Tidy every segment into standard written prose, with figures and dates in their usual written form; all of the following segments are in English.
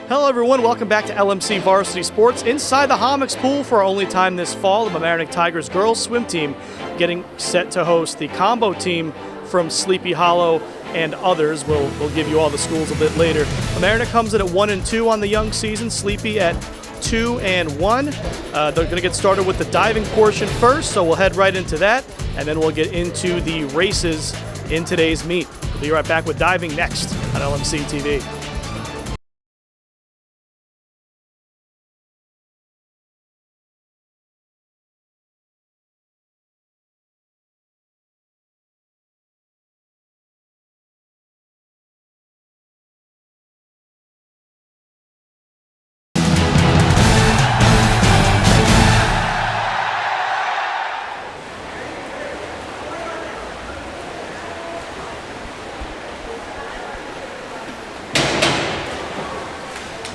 Hello everyone, welcome back to LMC Varsity Sports. Inside the Hommocks pool for our only time this fall, the Mamaroneck Tigers girls swim team getting set to host the combo team from Sleepy Hollow and others. We'll give you all the schools a bit later. Mamaroneck comes in at 1-2 on the young season, Sleepy at 2-1. They're going to get started with the diving portion first, so we'll head right into that, and then we'll get into the races in today's meet. We'll be right back with diving next on LMC TV.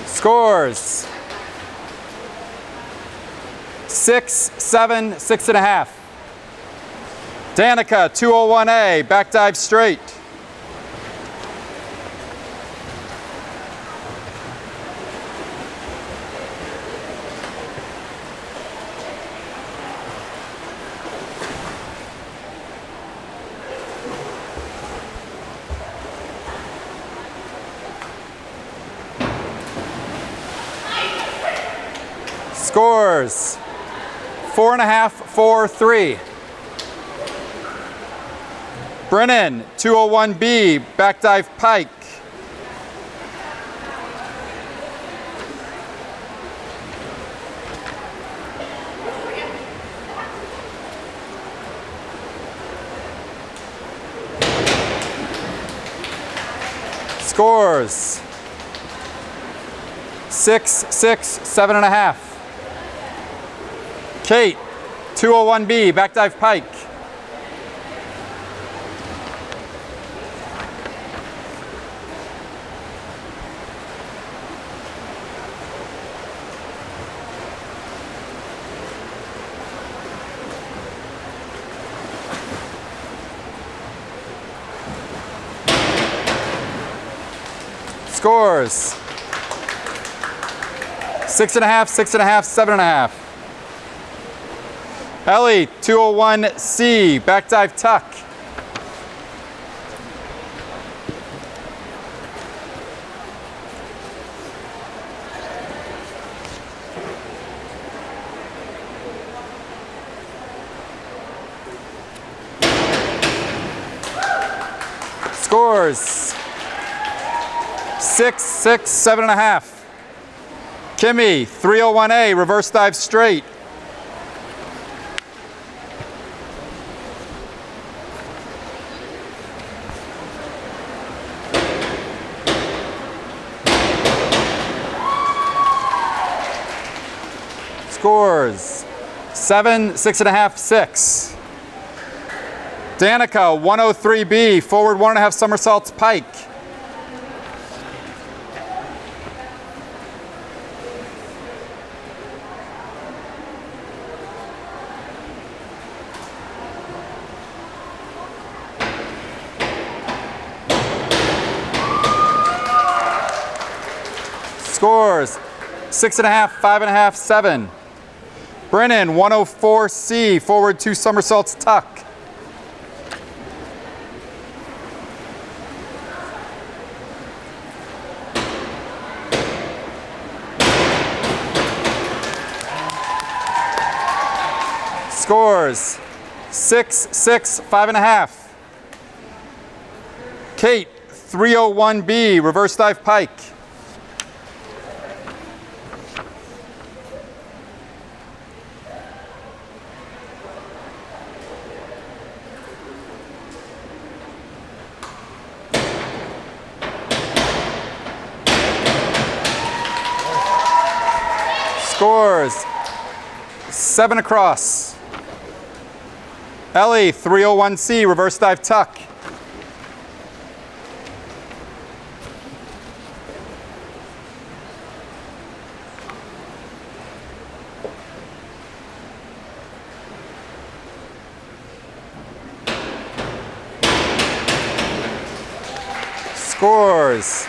Scores 6-7, 6.5. Danica 201A, back dive straight. Scores 4.5, 4-3. Brennan 201B, back dive pike. Scores 6-6, 7.5. Kate, 201B, back dive pike. Scores 6.5, 6.5, 7.5. Ellie, 201C, back dive tuck. Scores 6-6, 7.5. Kimmy, 301A, reverse dive straight. Scores 7, 6.5, 6. Danica 103B, forward 1.5 somersaults pike. Scores 6.5, 5.5, 7. Brennan 104C, forward 2 somersaults tuck. Scores 6-6, 5.5. Kate 301B, reverse dive pike. Scores 7 across. Ellie, 301C, reverse dive tuck. Scores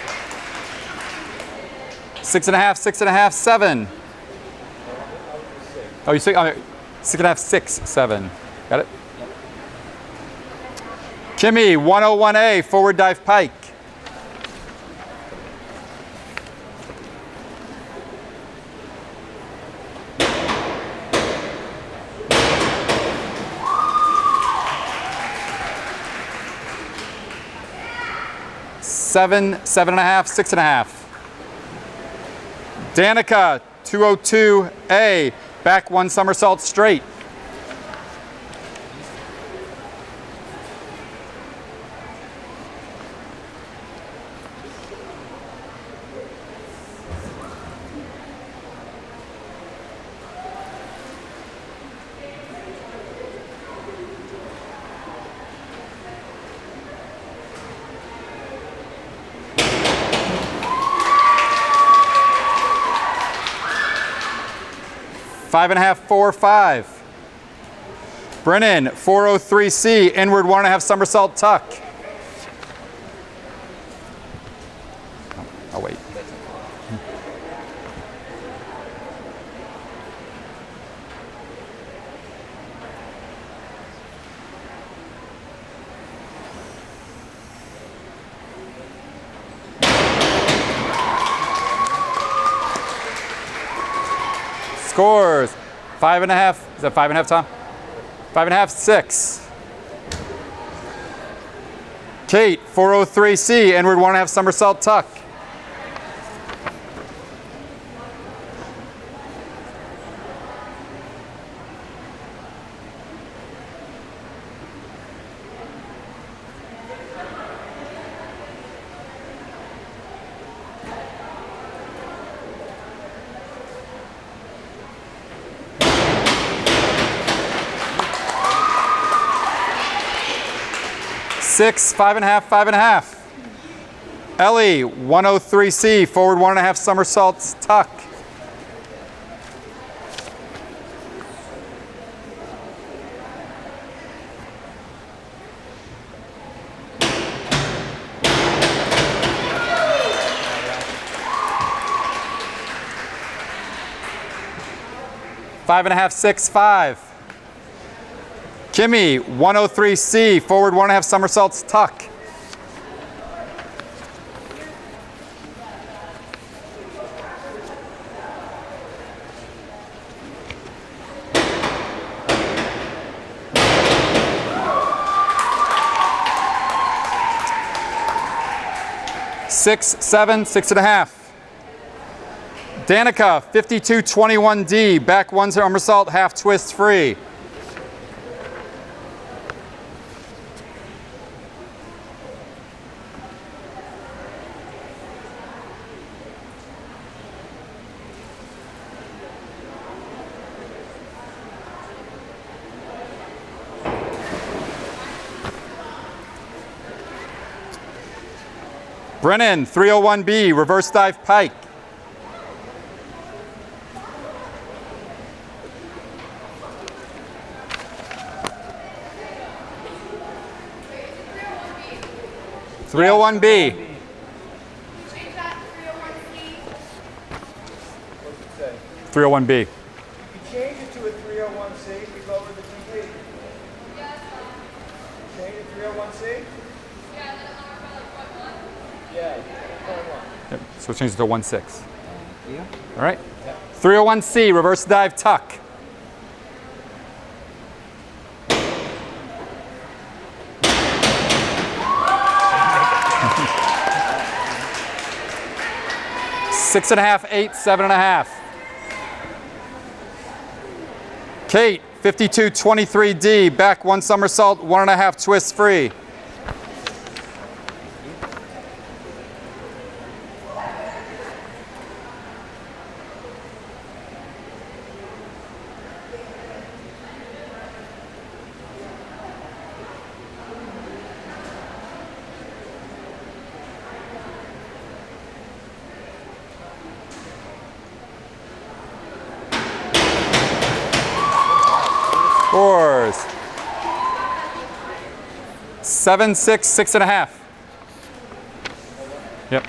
6.5, 6.5, 7. Oh, you say 6.5, 6, 7. Got it? Kimmy, 101A, forward dive pike. Seven, 7.5, 6.5. Danica, 202A, back one somersault straight. Five and a half, 4, 5. Brennan, 403C, inward 1.5 somersault tuck. I'll wait. Scores 5.5. Is that 5.5, Tom? 5.5, 6. Kate, 403C, inward 1.5 somersault tuck. Six, 5.5, 5.5. Ellie, 103C, forward 1.5 somersaults tuck. Five and a half, 6, 5. Kimmy, 103C, forward 1.5 somersaults tuck. Six, 7, 6.5. Danica, 5221D, back one somersault, half twist free. Brennan, 301B, reverse dive pike. .301B. Change that to 301C. What's it say? 301B. You change it to a 301C, we lower the GP. Yes. Change it to 301C? Yeah, and then lower by like 0.1. Yeah, 0.1. Yep. So change it to 1.6. Yeah. All right. 301C, reverse dive tuck. Six and a half, 8, 7.5. Kate, 5223D, back one somersault, 1.5 twist free. Scores 7, 6, 6.5. Yep.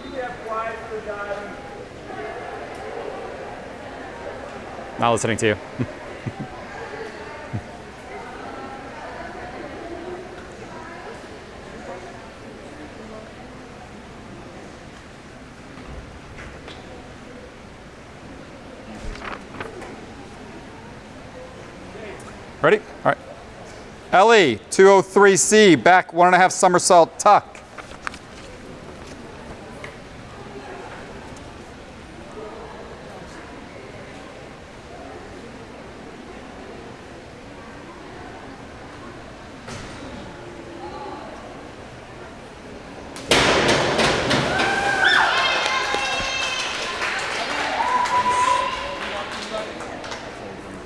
We have 1.5 wide for diving. Not listening to you. Ready? All right. LE, 203C, back 1.5 somersault tuck.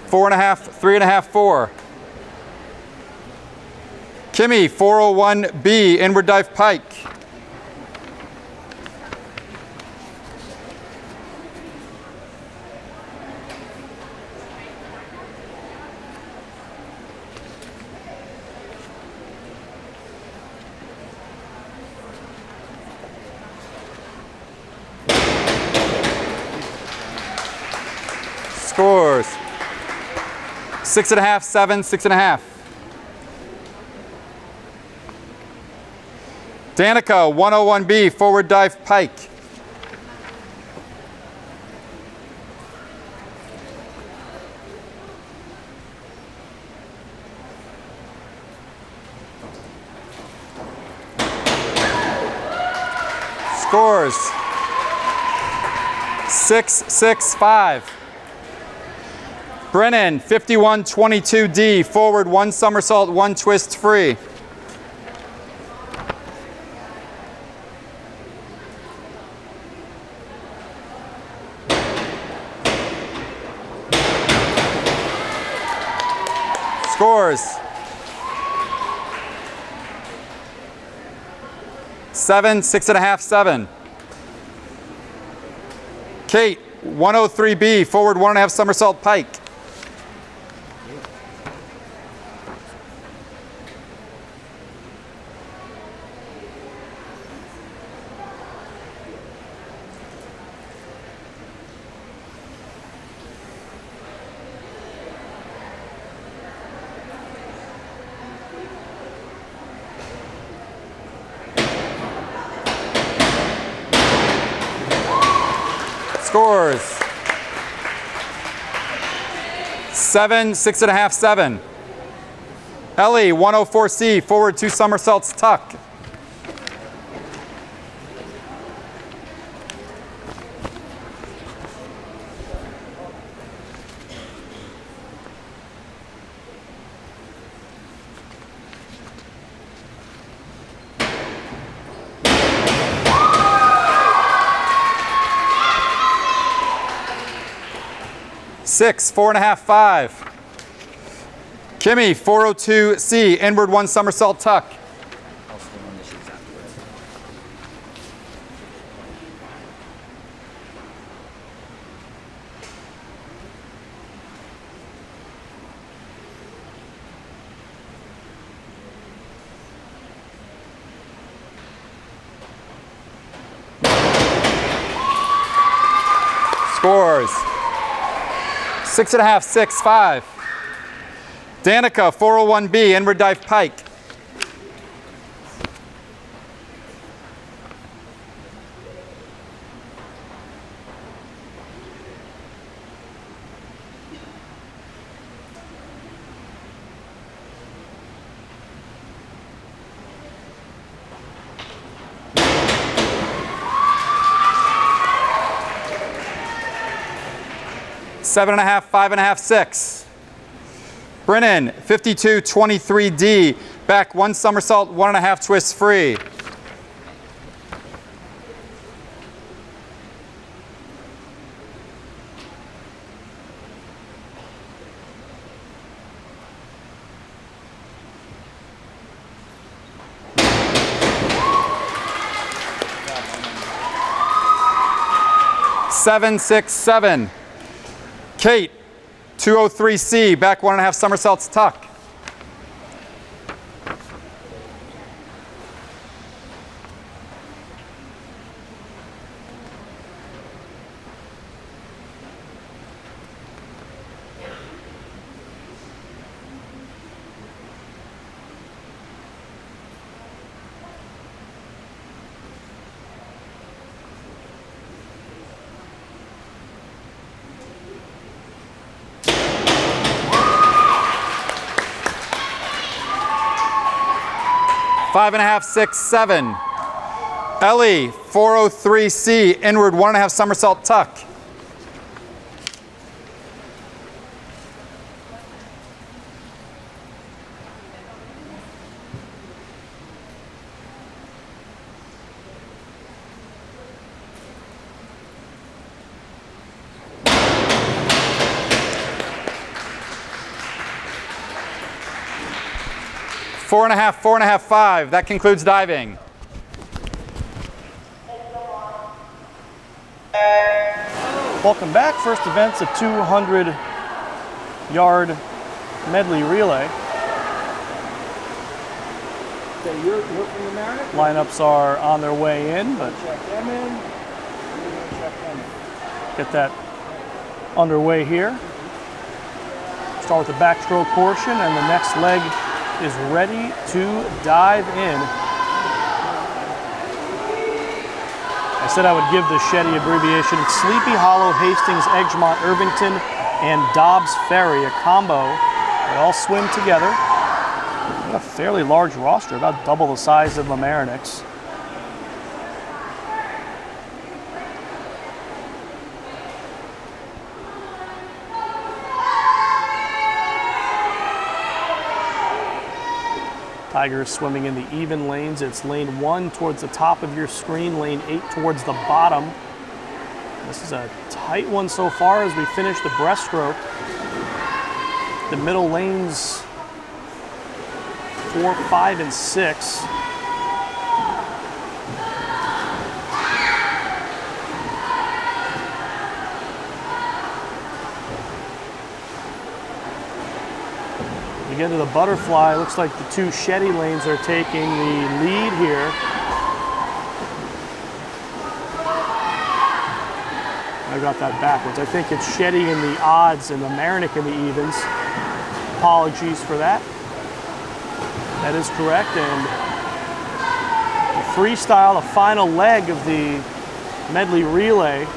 Four and a half, 3.5, 4. Kimmy, 401B, inward dive pike. Scores. 6.5, 7, 6.5. Danica, 101B, forward dive pike. Scores. 6, 6, 5. Brennan, 5122D, forward 1 somersault, 1 twist free. Scores. 7, 6.5, 7. Kate, 103B, forward 1.5 somersault pike. Scores. 7, 6.5, 7. Ellie, 104C, forward 2 somersaults tuck. Six, 4.5, 5. Kimmy, 402C, inward 1 somersault tuck. Scores. 6.5, 6, 5. Danica, 401B, inward dive pike. Seven and a half, 5.5, 6. Brennan, 5223D, back 1 somersault, 1.5 twists free. Seven, 6, 7. Kate, 203C, back 1.5 somersaults tuck. 5.5, 6, 7. Ellie, 403C, inward 1.5 somersault tuck. Four and a half, 5. That concludes diving. Welcome back. First event's a 200-yard medley relay. Okay, you're from Mamaroneck? Lineups are on their way in, but Check them in. You're gonna check them in. get that underway here. Start with the backstroke portion, and the next leg is ready to dive in. I said I would give the SHEDI abbreviation. It's Sleepy Hollow, Hastings, Edgemont, Irvington, and Dobbs Ferry, a combo. They all swim together. They have a fairly large roster, about double the size of Mamaroneck's. Tigers swimming in the even lanes. It's lane 1 towards the top of your screen, lane 8 towards the bottom. This is a tight one so far as we finish the breaststroke. The middle lanes 4, 5, and 6. We get to the butterfly. Looks like the 2 SHEDI lanes are taking the lead here. I got that backwards. I think it's SHEDI in the odds and Mamaroneck in the evens. Apologies for that. That is correct. And the freestyle, the final leg of the medley relay.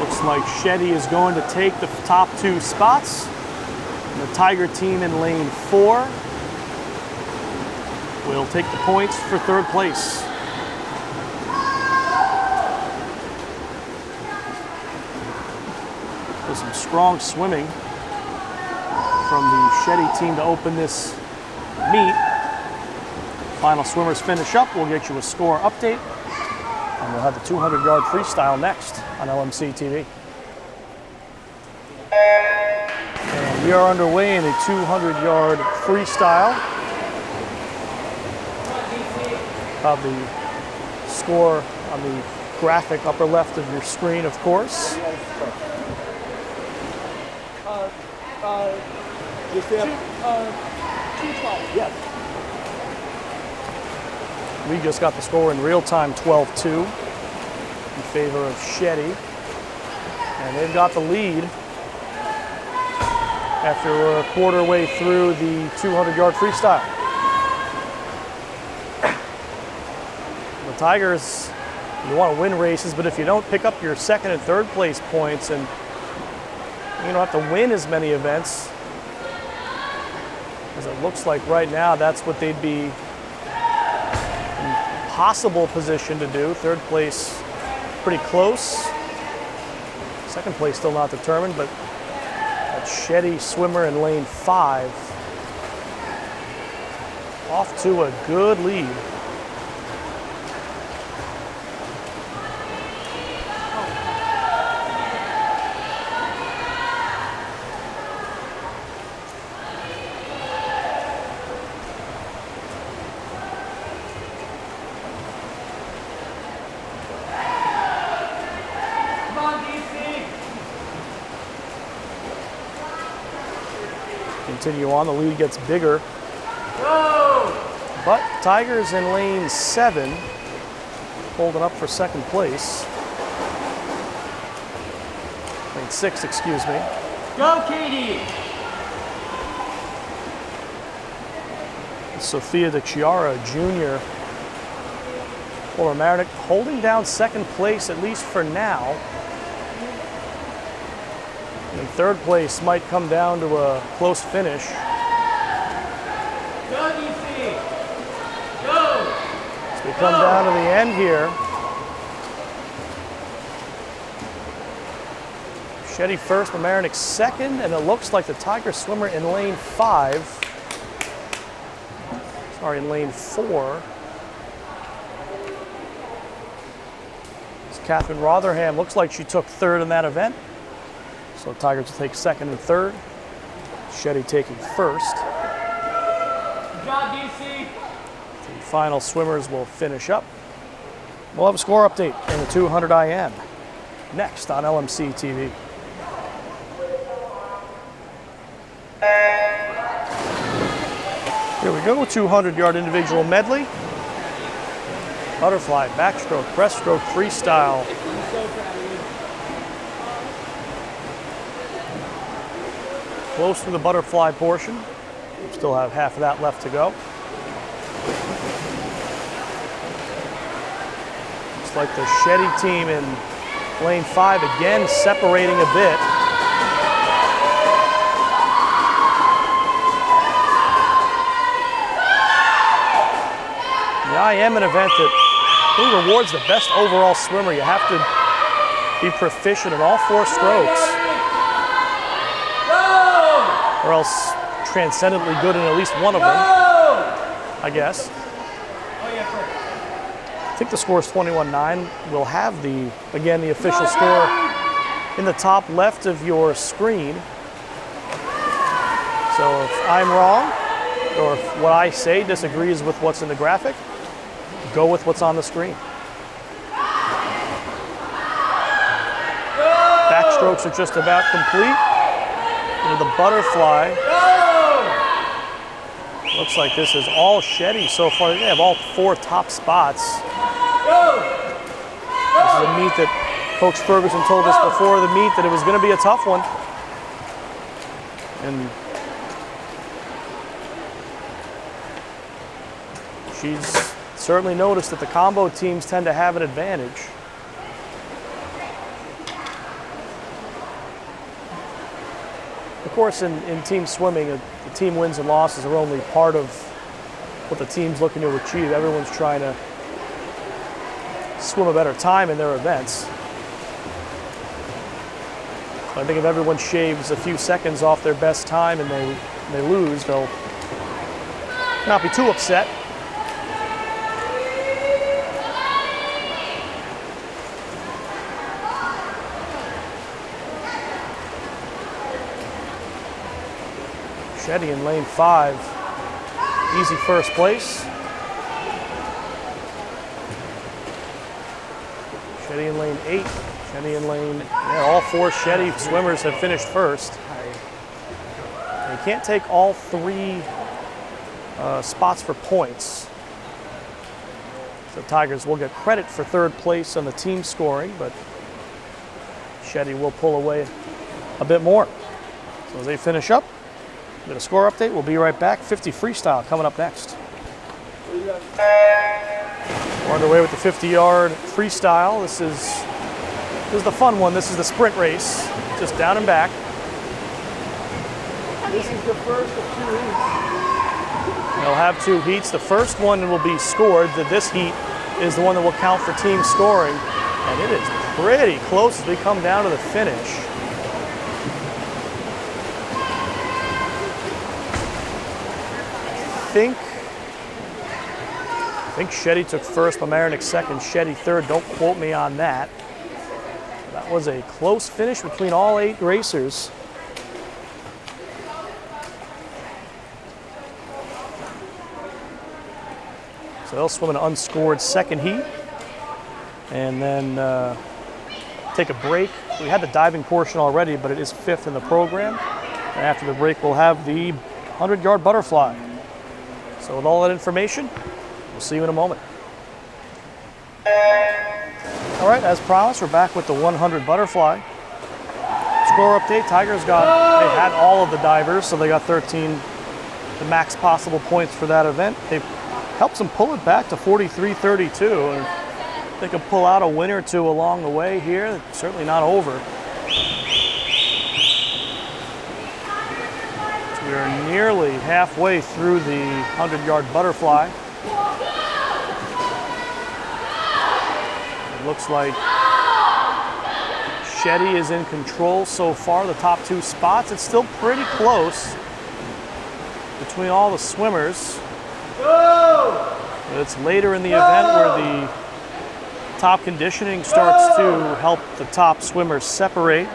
Looks like SHEDI is going to take the top 2 spots. The Tiger team in lane 4 will take the points for 3rd place. There's some strong swimming from the SHEDI team to open this meet. Final swimmers finish up. We'll get you a score update, and we'll have the 200-yard freestyle next on LMC TV. We are underway in a 200-yard freestyle. Have the score on the graphic upper left of your screen, of course. Just have 212. Yes. We just got the score in real time, 12-2 in favor of SHEDI. And they've got the lead after we're a quarter way through the 200-yard freestyle. The Tigers, you want to win races, but if you don't pick up your 2nd and 3rd place points, and you don't have to win as many events, as it looks like right now, that's what they'd be in possible position to do. 3rd place pretty close. 2nd place still not determined, but SHEDI swimmer in lane 5 off to a good lead. Continue on, the lead gets bigger. But Tigers in lane 7, holding up for 2nd place. Lane 6, excuse me. Go, Katie! Sophia De Chiara Jr. for Mamaroneck, holding down 2nd place, at least for now. And 3rd place might come down to a close finish. Go, come down to the end here. SHEDI first, Mamaroneck second, and it looks like the Tiger swimmer in lane 5. Sorry, in lane 4. It's Catherine Rotherham. Looks like she took third in that event. So Tigers will take second and third. SHEDI taking first. Good job, DC. The final swimmers will finish up. We'll have a score update in the 200 IM next on LMC TV. Here we go, 200-yard individual medley. Butterfly, backstroke, breaststroke, freestyle. Close to the butterfly portion. We still have half of that left to go. Looks like the SHEDI team in lane 5 again separating a bit. The IM, an event that really rewards the best overall swimmer. You have to be proficient in all 4 strokes, or else transcendently good in at least one of them, I guess. I think the score is 21-9. We'll have the official score in the top left of your screen. So if I'm wrong, or if what I say disagrees with what's in the graphic, go with what's on the screen. Backstrokes are just about complete. Into the butterfly. Looks like this is all SHEDI so far. They have all 4 top spots. This is a meet that Coach Ferguson told us before the meet that it was going to be a tough one. And she's certainly noticed that the combo teams tend to have an advantage. Of course, in team swimming, the team wins and losses are only part of what the team's looking to achieve. Everyone's trying to swim a better time in their events. I think if everyone shaves a few seconds off their best time and they lose, they'll not be too upset. SHEDI in lane 5, easy first place. SHEDI in lane 8, SHEDI in lane, all 4 SHEDI swimmers have finished first. You can't take all 3 spots for points. So Tigers will get credit for third place on the team scoring, but SHEDI will pull away a bit more. So as they finish up, get a score update. We'll be right back. 50 freestyle coming up next. We're underway with the 50-yard freestyle. This is the fun one. This is the sprint race, just down and back. This is the first of 2 heats. They'll have 2 heats. The first one will be scored. This heat is the one that will count for team scoring, and it is pretty close as we come down to the finish. I think SHEDI took first, Mamaroneck second, SHEDI third. Don't quote me on that. That was a close finish between all 8 racers. So they'll swim an unscored second heat and then take a break. We had the diving portion already, but it is 5th in the program. And after the break, we'll have the 100-yard butterfly. So with all that information, we'll see you in a moment. All right, as promised, we're back with the 100 butterfly. Score update, Tigers they had all of the divers, so they got 13, the max possible points for that event. They helps them pull it back to 43-32, and they can pull out a win or 2 along the way here. It's certainly not over. We are nearly halfway through the 100-yard butterfly. Looks like SHEDI is in control so far, the top 2 spots. It's still pretty close between all the swimmers. But it's later in the event where the top conditioning starts to help the top swimmers separate,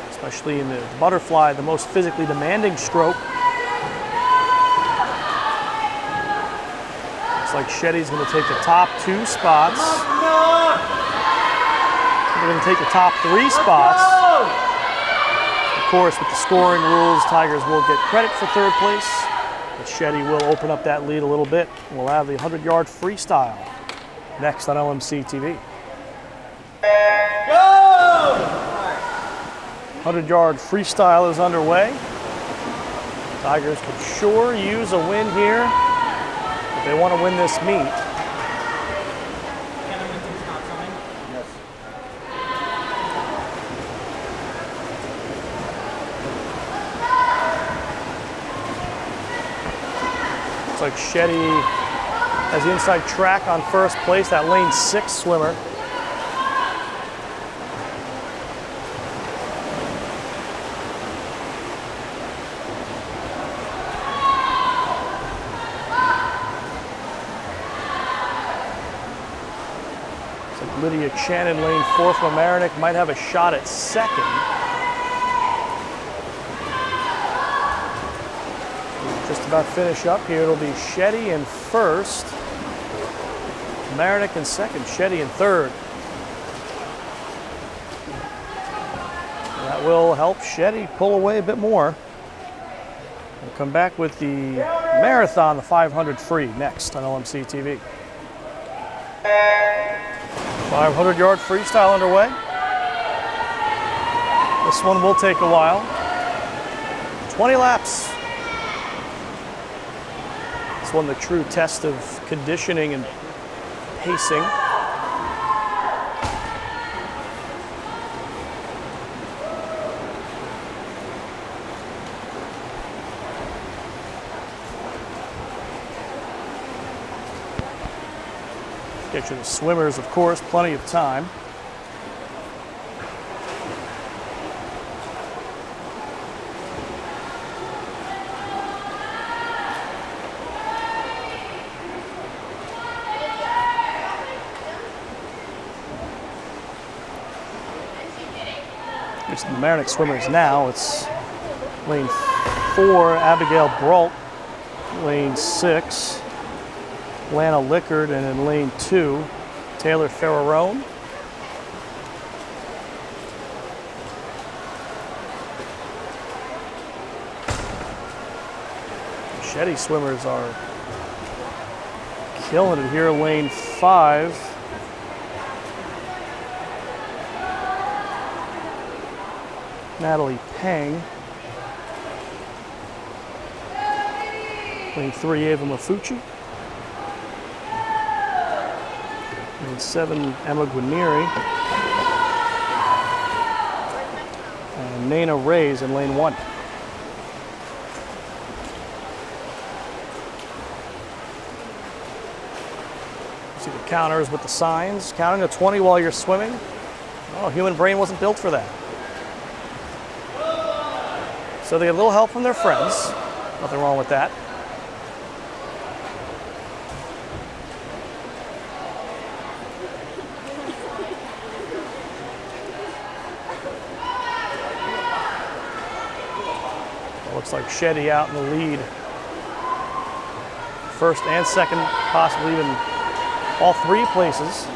especially in the butterfly, the most physically demanding stroke. Looks like SHEDI's going to take the top 2 spots. They're going to take the top 3 spots. Of course, with the scoring rules, Tigers will get credit for 3rd place, but SHEDI will open up that lead a little bit. We'll have the 100-yard freestyle next on LMC TV. 100-yard freestyle is underway. Tigers could sure use a win here if they want to win this meet. Looks like SHEDI has the inside track on 1st place, that lane 6 swimmer. Looks like Lydia Chen in lane 4 from Mamaroneck might have a shot at 2nd. Just about finish up here. It'll be SHEDI in 1st, Mamaroneck in 2nd, SHEDI in 3rd. That will help SHEDI pull away a bit more. We'll come back with the marathon, the 500 free, next on LMC TV. 500-yard freestyle underway. This one will take a while. 20 laps. This one the true test of conditioning and pacing. Get you the swimmers, of course, plenty of time. Here's the Mamaroneck swimmers now. It's lane 4, Abigail Brault, lane 6, Lana Lickard, and in lane 2, Taylor Ferrarone. SHEDI swimmers are killing it here. Lane 5. Natalie Pang. Lane 3, Ava Mafucci. Lane 7, Emma Guarnieri. And Nana Reyes in lane 1. See the counters with the signs. Counting to 20 while you're swimming. Oh, human brain wasn't built for that. So they get a little help from their friends. Nothing wrong with that. It looks like SHEDI out in the lead. 1st and 2nd, possibly even all 3 places.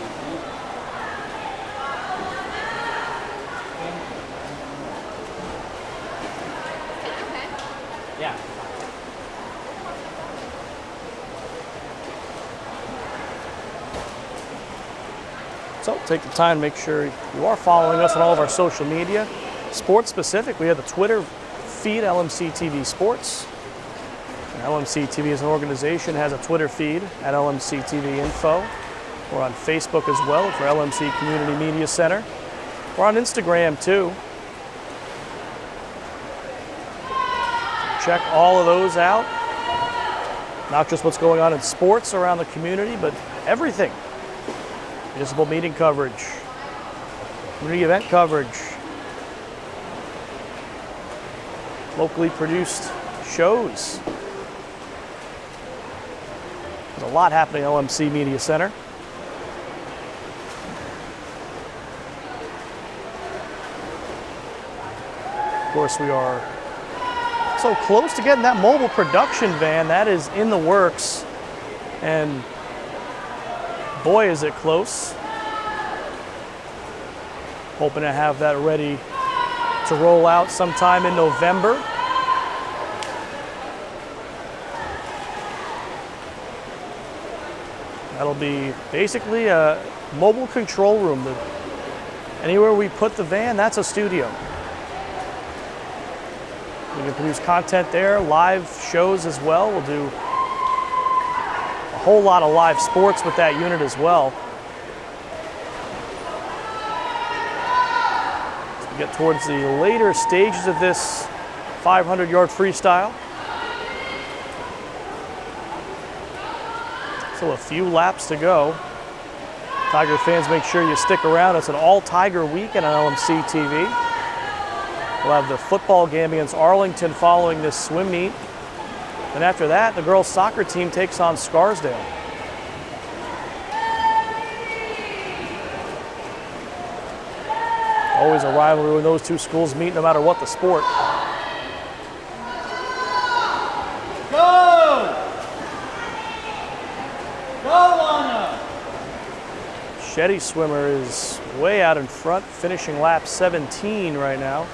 So take the time to make sure you are following us on all of our social media. Sports specific, we have the Twitter feed, LMC TV Sports. And LMC TV as an organization has a Twitter feed at LMC TV Info. We're on Facebook as well for LMC Community Media Center. We're on Instagram too. Check all of those out. Not just what's going on in sports around the community, but everything. Municipal meeting coverage. Community event coverage. Locally produced shows. There's a lot happening at LMC Media Center. Of course, we are so close to getting that mobile production van. That is in the works. And boy, is it close. Hoping to have that ready to roll out sometime in November. That'll be basically a mobile control room. Anywhere we put the van, that's a studio. We can produce content there, live shows as well. We'll do a whole lot of live sports with that unit as well. As we get towards the later stages of this 500-yard freestyle. So a few laps to go. Tiger fans, make sure you stick around. It's an all-Tiger weekend on LMC TV. We'll have the football game against Arlington following this swim meet. And after that, the girls' soccer team takes on Scarsdale. Always a rivalry when those two schools meet, no matter what the sport. SHEDI swimmer is way out in front, finishing lap 17 right now.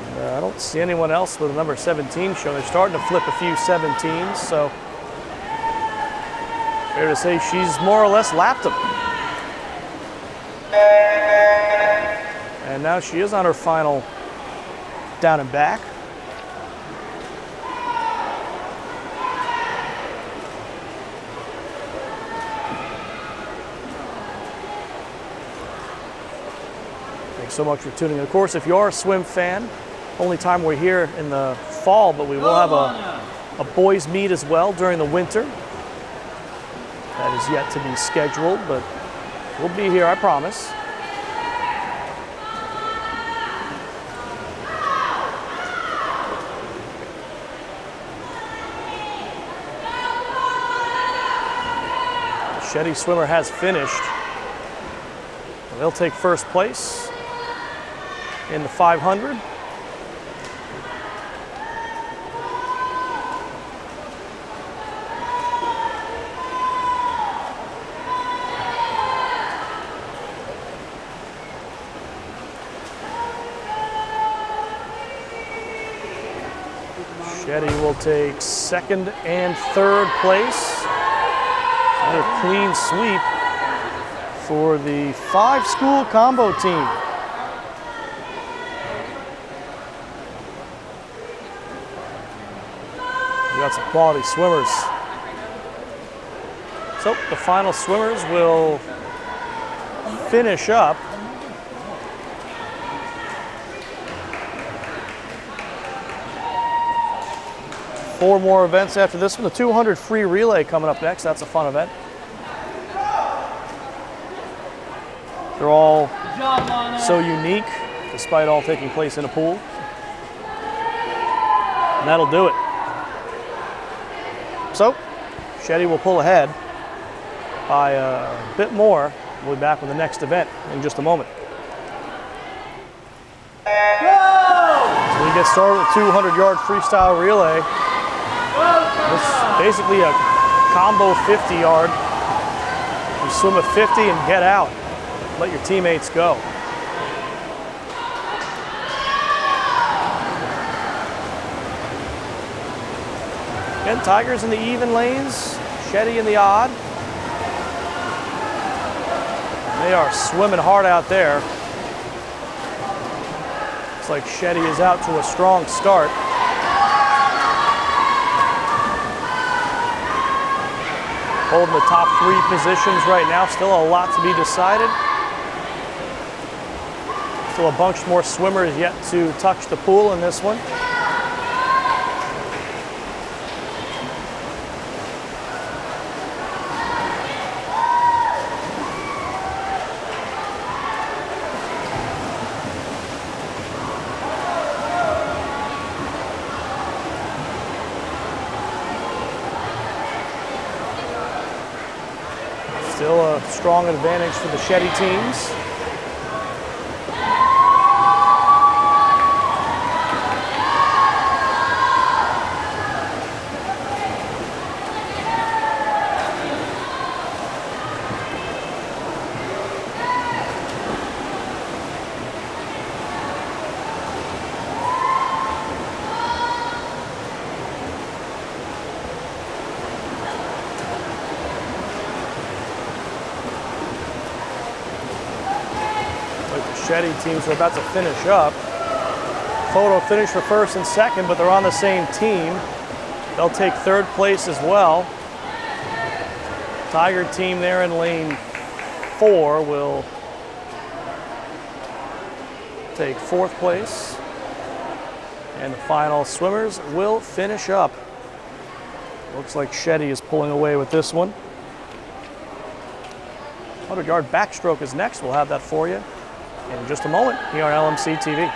And, I don't see anyone else with a number 17 show. They're starting to flip a few 17s, so fair to say she's more or less lapped them. And now she is on her final down and back. So much for tuning in. Of course, if you are a swim fan, only time we're here in the fall, but we will have a boys meet as well during the winter. That is yet to be scheduled, but we'll be here, I promise. The SHEDI swimmer has finished. They'll take first place in the 500. SHEDI will take second and third place. Another clean sweep for the 5-school combo team. We got some quality swimmers. So the final swimmers will finish up. Four more events after this one. The 200 free relay coming up next. That's a fun event. They're all so unique, despite all taking place in a pool. And that'll do it. So, SHEDI will pull ahead by a bit more. We'll be back with the next event in just a moment. So we get started with 200-yard freestyle relay. This is basically a combo 50-yard. You swim a 50 and get out. Let your teammates go. Again, Tigers in the even lanes, SHEDI in the odd. They are swimming hard out there. Looks like SHEDI is out to a strong start. Holding the top three positions right now. Still a lot to be decided. Still a bunch more swimmers yet to touch the pool in this one. Still a strong advantage for the SHEDI teams. SHEDI teams are about to finish up. Photo finish for first and second, but they're on the same team. They'll take third place as well. Tiger team there in lane 4 will take fourth place. And the final swimmers will finish up. Looks like SHEDI is pulling away with this one. 100-yard backstroke is next. We'll have that for you in just a moment here on LMC TV.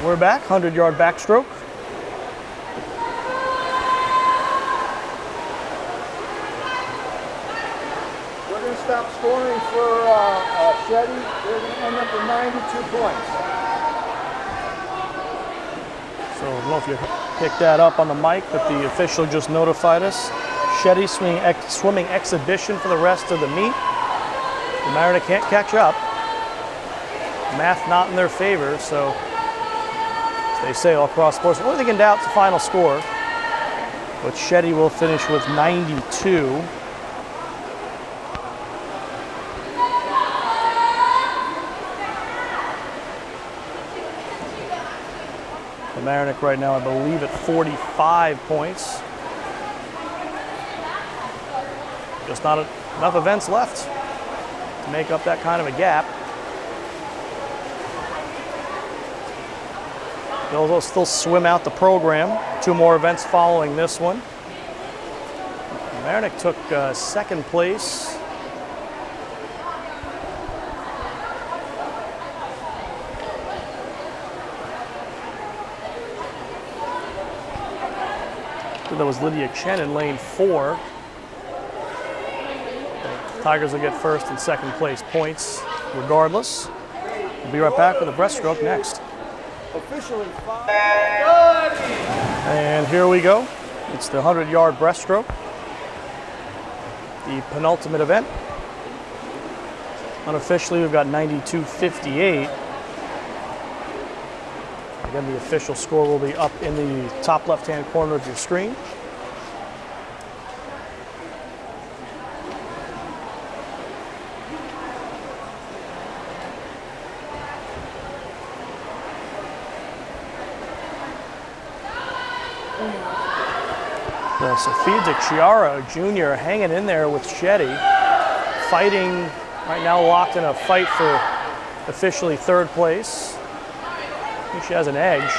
We're back, 100-yard backstroke. We're going to stop scoring for SHEDI. They're going to end up with 92 points. So I don't know if you picked that up on the mic, but the official just notified us. SHEDI swimming exhibition for the rest of the meet. The Mamaroneck can't catch up. Math not in their favor, so as they say all across sports, the only thing in doubt is the final score. But SHEDI will finish with 92. The Mamaroneck right now, I believe, at 45 points. Just not enough events left to make up that kind of a gap. They'll still swim out the program. 2 more events following this one. Mamaroneck took second place. That was Lydia Chen in lane 4. Tigers will get first and second place points regardless. We'll be right back with a breaststroke next. Officially 5. And here we go. It's the 100-yard breaststroke. The penultimate event. Unofficially, we've got 92.58. Again, the official score will be up in the top left-hand corner of your screen. Sophia DiChiara Jr. hanging in there with SHEDI, fighting right now, locked in a fight for officially third place. I think she has an edge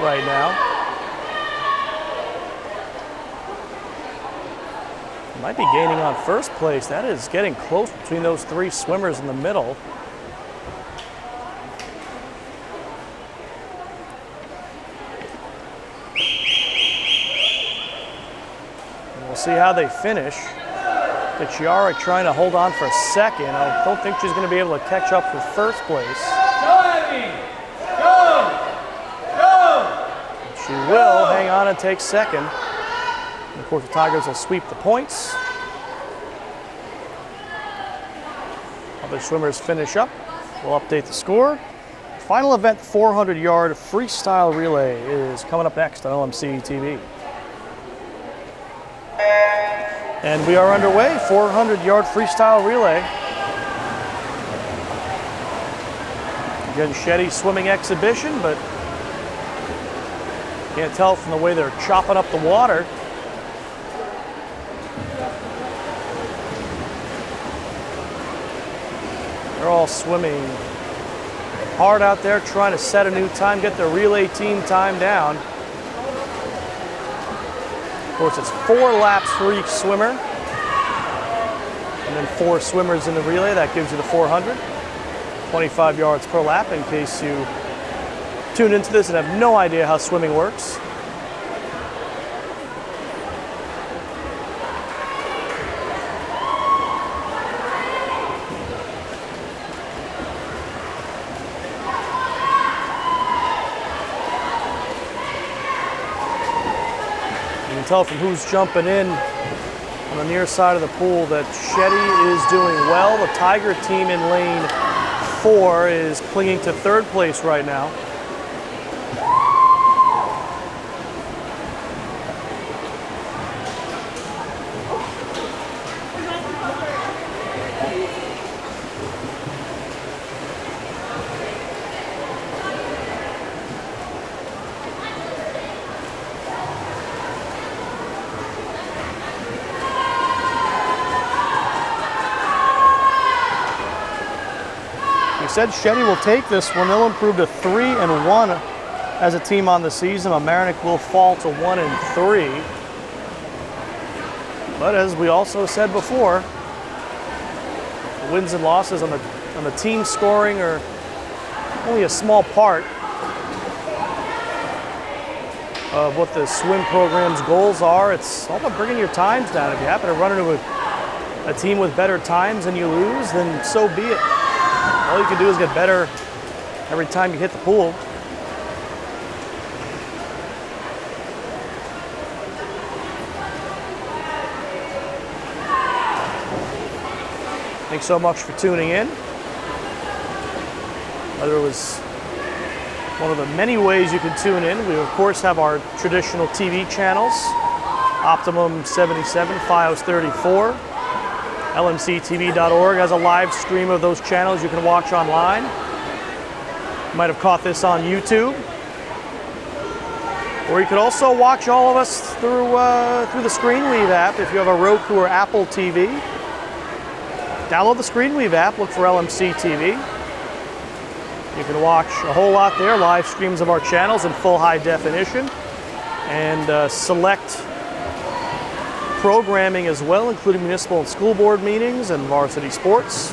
right now. Might be gaining on first place. That is getting close between those 3 swimmers in the middle. See how they finish. DiChiara trying to hold on for a second. I don't think she's going to be able to catch up for first place. She will hang on and take second. And of course, the Tigers will sweep the points. Other swimmers finish up. We'll update the score. Final event, 400-yard freestyle relay, is coming up next on LMC TV. And we are underway, 400-yard freestyle relay. Again, SHEDI swimming exhibition, but can't tell from the way they're chopping up the water. They're all swimming hard out there, trying to set a new time, get the relay team time down. Of course, it's 4 laps for each swimmer, and then 4 swimmers in the relay. That gives you the 400. 25 yards per lap in case you tune into this and have no idea how swimming works. can tell from who's jumping in on the near side of the pool that SHEDI is doing well. The Tiger team in lane 4 is clinging to 3rd place right now. Said SHEDI will take this one. They'll improve to 3-1 as a team on the season. Mamaroneck will fall to 1-3. But as we also said before, the wins and losses on the team scoring are only a small part of what the swim program's goals are. It's all about bringing your times down. If you happen to run into a team with better times and you lose, then so be it. All you can do is get better every time you hit the pool. Thanks so much for tuning in. Whether it was one of the many ways you can tune in, we of course have our traditional TV channels, Optimum 77, FiOS 34. LMCTV.org has a live stream of those channels you can watch online. You might have caught this on YouTube. Or you could also watch all of us through the Screenweave app if you have a Roku or Apple TV. Download the Screenweave app, look for LMC TV. You can watch a whole lot there, live streams of our channels in full high definition, and select programming as well, including municipal and school board meetings and varsity sports.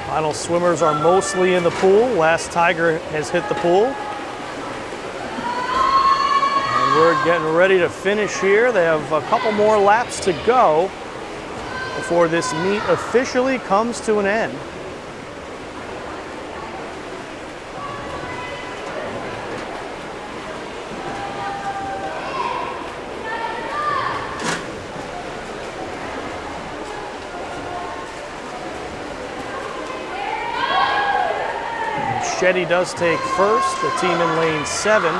Final swimmers are mostly in the pool. Last Tiger has hit the pool. We're getting ready to finish here. They have a couple more laps to go before this meet officially comes to an end. SHEDI does take first, the team in lane 7.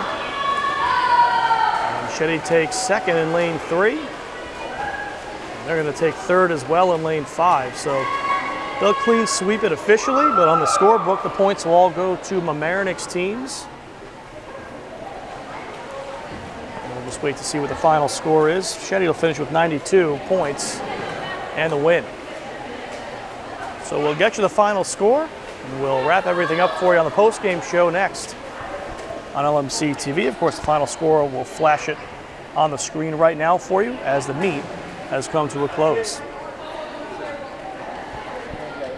SHEDI takes second in lane 3. They're going to take third as well in lane 5. So they'll clean sweep it officially, but on the scorebook, the points will all go to Mamaroneck's teams. We'll just wait to see what the final score is. SHEDI will finish with 92 points and the win. So we'll get you the final score, and we'll wrap everything up for you on the post-game show next on LMC TV. Of course, the final score will flash it on the screen right now for you as the meet has come to a close.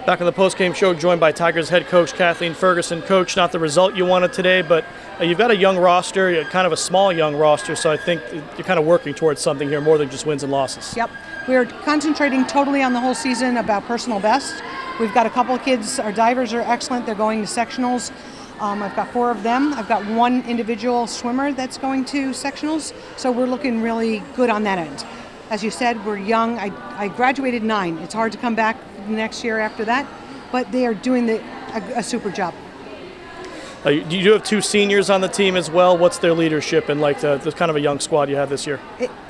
Back on the post-game show, joined by Tigers head coach Kathleen Ferguson. Coach, not the result you wanted today, but you've got a young roster, kind of a small young roster, so I think you're kind of working towards something here more than just wins and losses. Yep. We're concentrating totally on the whole season about personal best. We've got a couple of kids, our divers are excellent, they're going to sectionals. I've got 4 of them. I've got 1 individual swimmer that's going to sectionals, so we're looking really good on that end. As you said, we're young. I graduated 9. It's hard to come back next year after that, but they are doing a super job. You do have 2 seniors on the team as well. What's their leadership and like the kind of a young squad you have this year?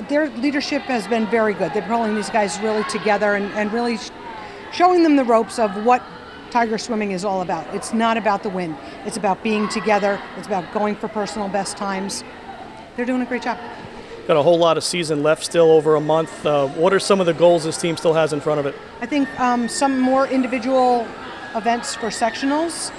Their leadership has been very good. They're pulling these guys really together and really showing them the ropes of what Tiger swimming is all about. It's not about the win. It's about being together. It's about going for personal best times. They're doing a great job. Got a whole lot of season left, still over a month. What are some of the goals this team still has in front of it? I think some more individual events for sectionals.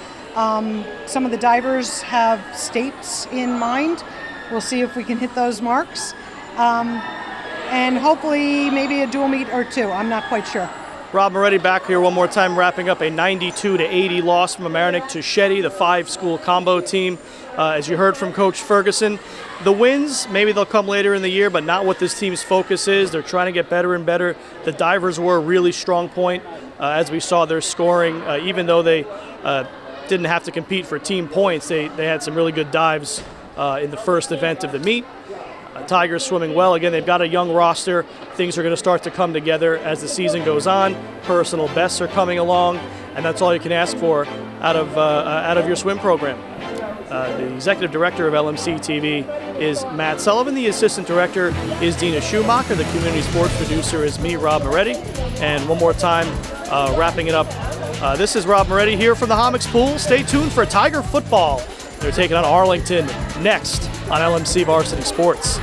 Some of the divers have states in mind. We'll see if we can hit those marks. And hopefully maybe a dual meet or 2. I'm not quite sure. Rob Moretti back here one more time, wrapping up a 92-80 loss from Mamaroneck to SHEDI, the 5-school combo team. As you heard from Coach Ferguson, the wins, maybe they'll come later in the year, but not what this team's focus is. They're trying to get better and better. The divers were a really strong point, as we saw their scoring. Even though they didn't have to compete for team points, they had some really good dives in the first event of the meet. Tigers swimming well. Again, they've got a young roster. Things are going to start to come together as the season goes on. Personal bests are coming along, and that's all you can ask for out of your swim program. The executive director of LMC TV is Matt Sullivan. The assistant director is Dina Schumacher. The community sports producer is me, Rob Moretti. And one more time, wrapping it up, this is Rob Moretti here from the Homics Pool. Stay tuned for Tiger football. They're taking on Arlington next on LMC Varsity Sports.